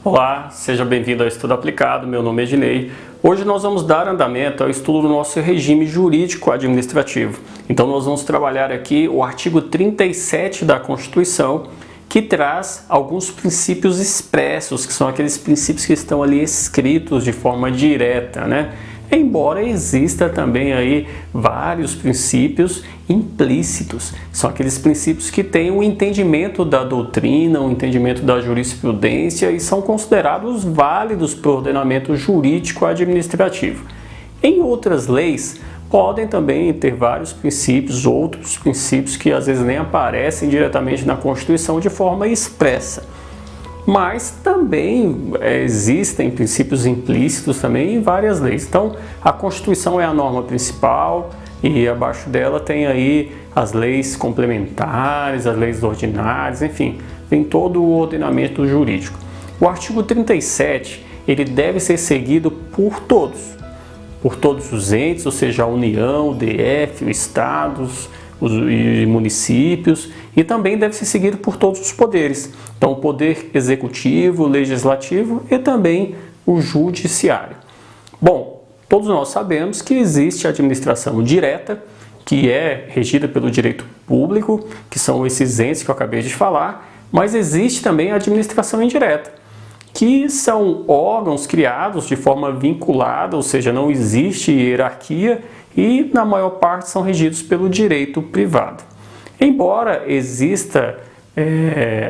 Olá, seja bem-vindo ao Estudo Aplicado, meu nome é Ednei. Hoje nós vamos dar andamento ao estudo do nosso regime jurídico administrativo. Então nós vamos trabalhar aqui o artigo 37 da Constituição, que traz alguns princípios expressos, que são aqueles princípios que estão ali escritos de forma direta, né? Embora exista também aí vários princípios implícitos, são aqueles princípios que têm o entendimento da doutrina, o entendimento da jurisprudência e são considerados válidos para o ordenamento jurídico administrativo. Em outras leis, podem também ter vários princípios, outros princípios que às vezes nem aparecem diretamente na Constituição de forma expressa. Mas também existem princípios implícitos também em várias leis. Então, a Constituição é a norma principal e abaixo dela tem aí as leis complementares, as leis ordinárias, enfim, tem todo o ordenamento jurídico. O artigo 37, ele deve ser seguido por todos os entes, ou seja, a União, o DF, os estados, e municípios, e também deve ser seguido por todos os poderes. Então, o poder executivo, legislativo e também o judiciário. Bom, todos nós sabemos que existe a administração direta, que é regida pelo direito público, que são esses entes que eu acabei de falar, mas existe também a administração indireta, que são órgãos criados de forma vinculada, ou seja, não existe hierarquia e na maior parte são regidos pelo direito privado. Embora exista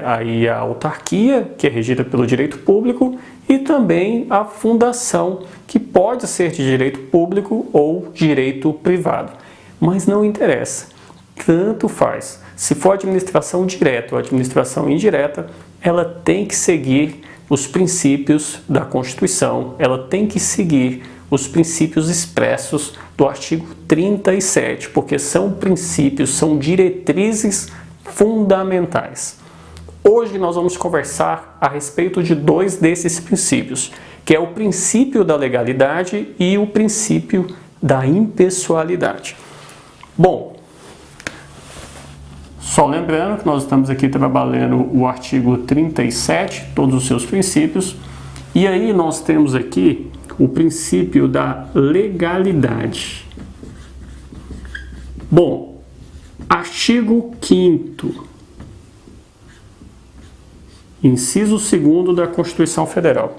aí a autarquia, que é regida pelo direito público, e também a fundação, que pode ser de direito público ou direito privado. Mas não interessa, tanto faz. Se for administração direta ou administração indireta, ela tem que seguir os princípios da Constituição, ela tem que seguir os princípios expressos do artigo 37, porque são princípios, são diretrizes fundamentais. Hoje nós vamos conversar a respeito de dois desses princípios, que é o princípio da legalidade e o princípio da impessoalidade. Bom, só lembrando que nós estamos aqui trabalhando o artigo 37, todos os seus princípios, e aí nós temos aqui o princípio da legalidade. Bom, artigo 5º, inciso 2º da Constituição Federal.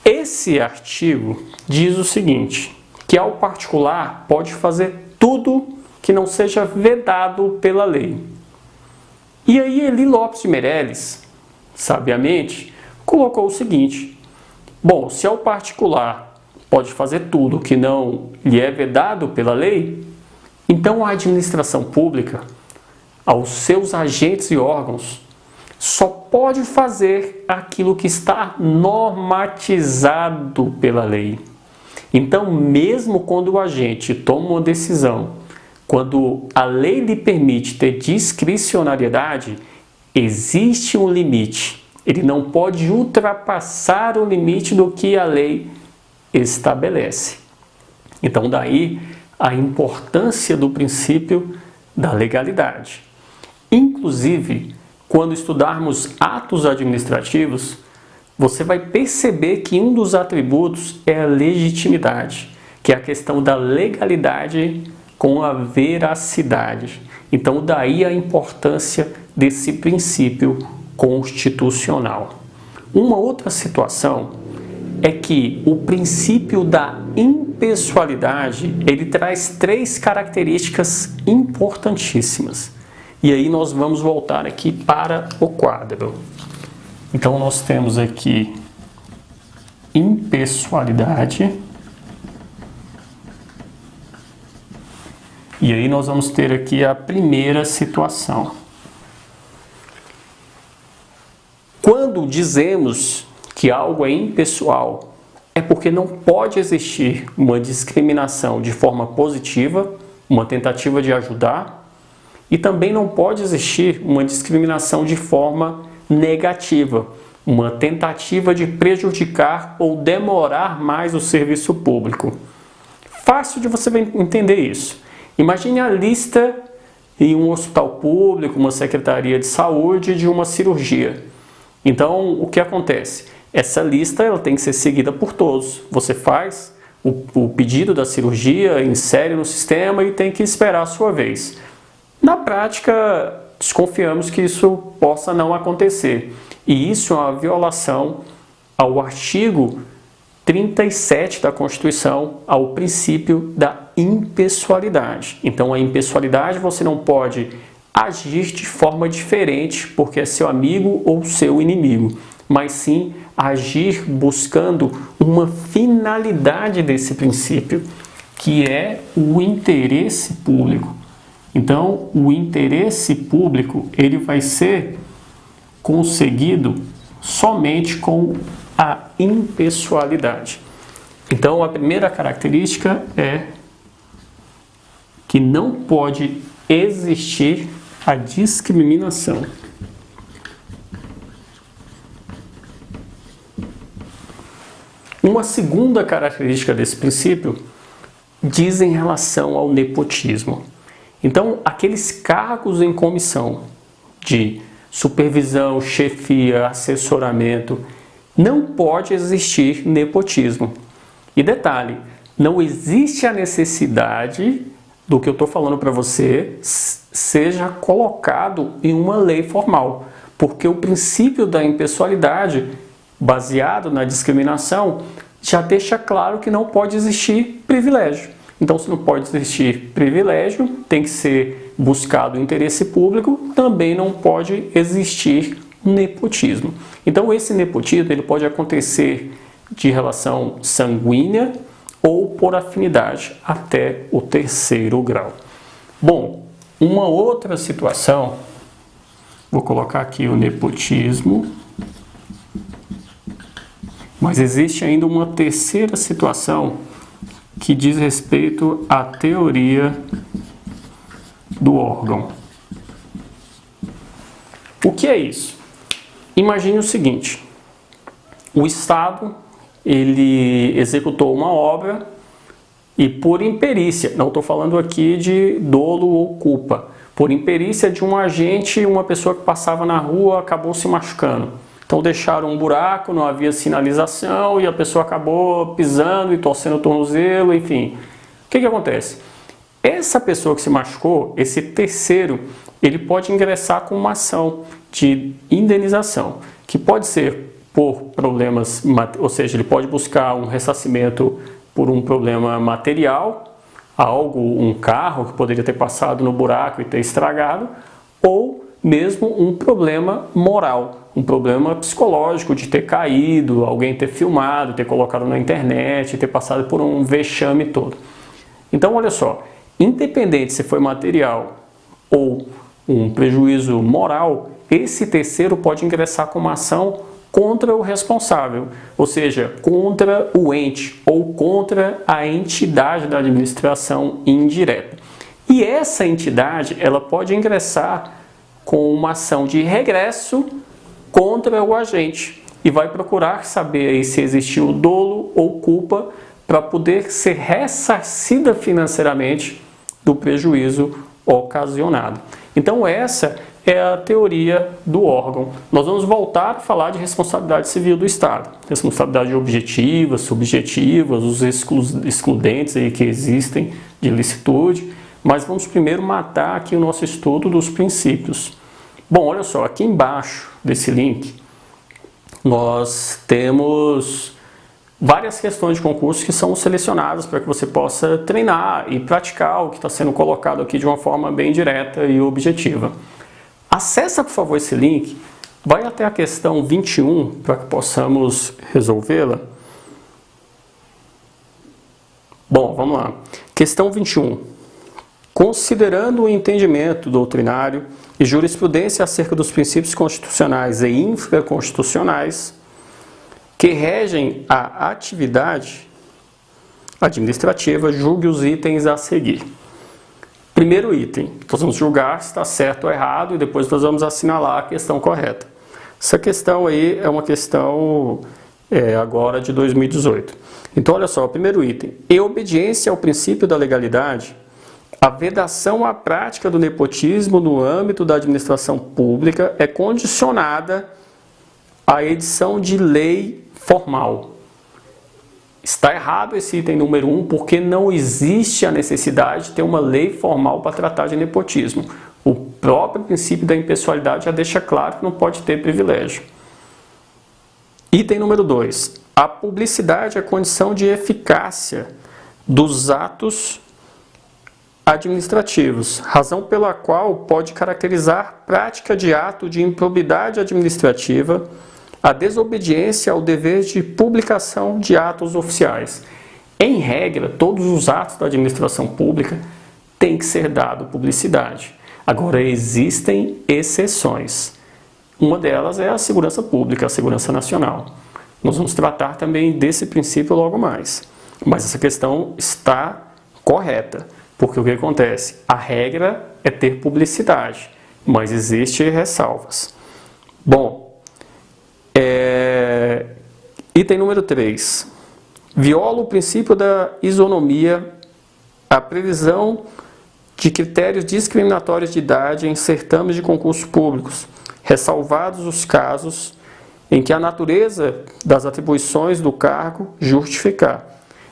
Esse artigo diz o seguinte, que ao particular pode fazer tudo que não seja vedado pela lei. E aí Eli Lopes de Meireles, sabiamente, colocou o seguinte: bom, se ao particular pode fazer tudo que não lhe é vedado pela lei, então a administração pública, aos seus agentes e órgãos, só pode fazer aquilo que está normatizado pela lei. Então, mesmo quando o agente toma uma decisão, quando a lei lhe permite ter discricionariedade, existe um limite. Ele não pode ultrapassar o limite do que a lei estabelece. Então, daí a importância do princípio da legalidade. Inclusive, quando estudarmos atos administrativos, você vai perceber que um dos atributos é a legitimidade, que é a questão da legalidade com a veracidade. Então, daí a importância desse princípio constitucional. Uma outra situação é que o princípio da impessoalidade, ele traz três características importantíssimas. E aí nós vamos voltar aqui para o quadro. Então nós temos aqui impessoalidade. E aí nós vamos ter aqui a primeira situação. Quando dizemos que algo é impessoal, é porque não pode existir uma discriminação de forma positiva, uma tentativa de ajudar, e também não pode existir uma discriminação de forma negativa, uma tentativa de prejudicar ou demorar mais o serviço público. Fácil de você entender isso. Imagine a lista em um hospital público, uma secretaria de saúde, de uma cirurgia. Então, o que acontece? Essa lista ela tem que ser seguida por todos. Você faz o pedido da cirurgia, insere no sistema e tem que esperar a sua vez. Na prática, desconfiamos que isso possa não acontecer. E isso é uma violação ao artigo 37 da Constituição, ao princípio da impessoalidade. Então, a impessoalidade você não pode agir de forma diferente porque é seu amigo ou seu inimigo, mas sim agir buscando uma finalidade desse princípio, que é o interesse público. Então, o interesse público ele vai ser conseguido somente com a impessoalidade. Então, a primeira característica é que não pode existir a discriminação. Uma segunda característica desse princípio diz em relação ao nepotismo. Então, aqueles cargos em comissão de supervisão, chefia, assessoramento, não pode existir nepotismo. E detalhe, não existe a necessidade do que eu estou falando para você seja colocado em uma lei formal, porque o princípio da impessoalidade, baseado na discriminação, já deixa claro que não pode existir privilégio. Então, se não pode existir privilégio, tem que ser buscado o interesse público, também não pode existir nepotismo. Então, esse nepotismo ele pode acontecer de relação sanguínea ou por afinidade até o 3º grau. Bom, uma outra situação, vou colocar aqui o nepotismo, mas existe ainda uma terceira situação que diz respeito à teoria do órgão. O que é isso? Imagine o seguinte, o Estado ele executou uma obra e por imperícia, não estou falando aqui de dolo ou culpa, por imperícia de um agente, uma pessoa que passava na rua acabou se machucando. Então deixaram um buraco, não havia sinalização e a pessoa acabou pisando e torcendo o tornozelo, enfim. O que acontece? Essa pessoa que se machucou, esse terceiro, ele pode ingressar com uma ação de indenização, que pode ser por problemas, ou seja, ele pode buscar um ressarcimento por um problema material, algo, um carro que poderia ter passado no buraco e ter estragado, ou mesmo um problema moral, um problema psicológico de ter caído, alguém ter filmado, ter colocado na internet, ter passado por um vexame todo. Então, olha só, independente se foi material ou um prejuízo moral, esse terceiro pode ingressar com uma ação contra o responsável, ou seja, contra o ente ou contra a entidade da administração indireta. E essa entidade, ela pode ingressar com uma ação de regresso contra o agente e vai procurar saber aí se existiu dolo ou culpa para poder ser ressarcida financeiramente do prejuízo ocasionado. Então essa é a teoria do órgão. Nós vamos voltar a falar de responsabilidade civil do Estado. Responsabilidade objetiva, subjetiva, os excludentes aí que existem de licitude, mas vamos primeiro matar aqui o nosso estudo dos princípios. Bom, olha só, aqui embaixo desse link nós temos várias questões de concurso que são selecionadas para que você possa treinar e praticar o que está sendo colocado aqui de uma forma bem direta e objetiva. Acesse, por favor, esse link, vai até a questão 21 para que possamos resolvê-la. Bom, vamos lá. Questão 21. Considerando o entendimento doutrinário e jurisprudência acerca dos princípios constitucionais e infraconstitucionais que regem a atividade administrativa, julgue os itens a seguir. Primeiro item, nós vamos julgar se está certo ou errado e depois nós vamos assinalar a questão correta. Essa questão aí é uma questão agora de 2018. Então, olha só, o primeiro item. Em obediência ao princípio da legalidade, a vedação à prática do nepotismo no âmbito da administração pública é condicionada a edição de lei formal. Está errado esse item número 1, porque não existe a necessidade de ter uma lei formal para tratar de nepotismo. O próprio princípio da impessoalidade já deixa claro que não pode ter privilégio. Item número 2. A publicidade é a condição de eficácia dos atos administrativos, razão pela qual pode caracterizar prática de ato de improbidade administrativa a desobediência ao dever de publicação de atos oficiais. Em regra, todos os atos da administração pública têm que ser dado publicidade. Agora, existem exceções. Uma delas é a segurança pública, a segurança nacional. Nós vamos tratar também desse princípio logo mais. Mas essa questão está correta, porque o que acontece? A regra é ter publicidade, mas existem ressalvas. Bom, item número 3. Viola o princípio da isonomia, a previsão de critérios discriminatórios de idade em certames de concursos públicos, ressalvados os casos em que a natureza das atribuições do cargo justificar.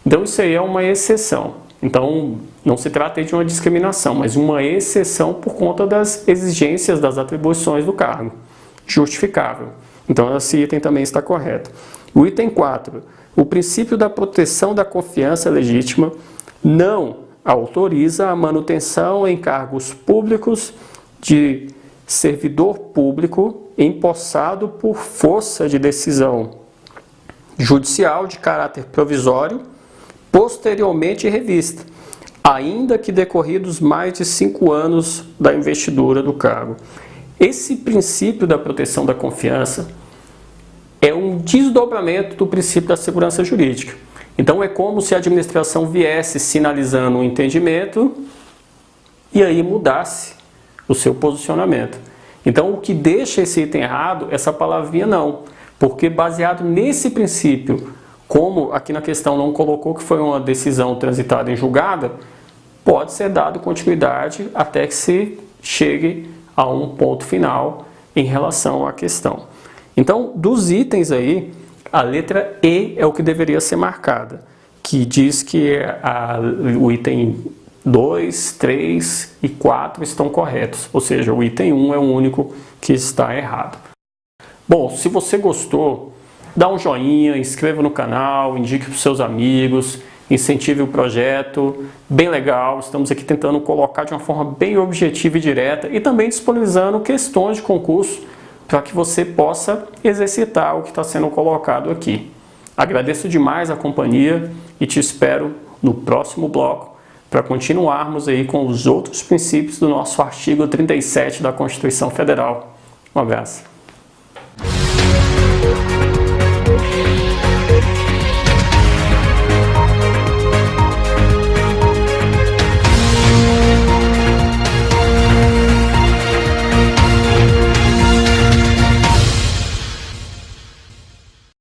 Então, isso aí é uma exceção. Então, não se trata de uma discriminação, mas uma exceção por conta das exigências das atribuições do cargo. Justificável. Então, esse item também está correto. O item 4. O princípio da proteção da confiança legítima não autoriza a manutenção em cargos públicos de servidor público empossado por força de decisão judicial de caráter provisório, posteriormente revista, ainda que decorridos mais de 5 anos da investidura do cargo. Esse princípio da proteção da confiança é um desdobramento do princípio da segurança jurídica. Então, é como se a administração viesse sinalizando um entendimento e aí mudasse o seu posicionamento. Então, o que deixa esse item errado, essa palavrinha não, porque baseado nesse princípio, como aqui na questão não colocou que foi uma decisão transitada em julgada, pode ser dado continuidade até que se chegue a um ponto final em relação à questão. Então, dos itens aí, a letra E é o que deveria ser marcada, que diz que o item 2, 3 e 4 estão corretos, ou seja, o item 1 é o único que está errado. Bom, se você gostou, dá um joinha, inscreva no canal, indique para os seus amigos, incentive o projeto, bem legal. Estamos aqui tentando colocar de uma forma bem objetiva e direta e também disponibilizando questões de concurso para que você possa exercitar o que está sendo colocado aqui. Agradeço demais a companhia e te espero no próximo bloco para continuarmos aí com os outros princípios do nosso artigo 37 da Constituição Federal. Um abraço.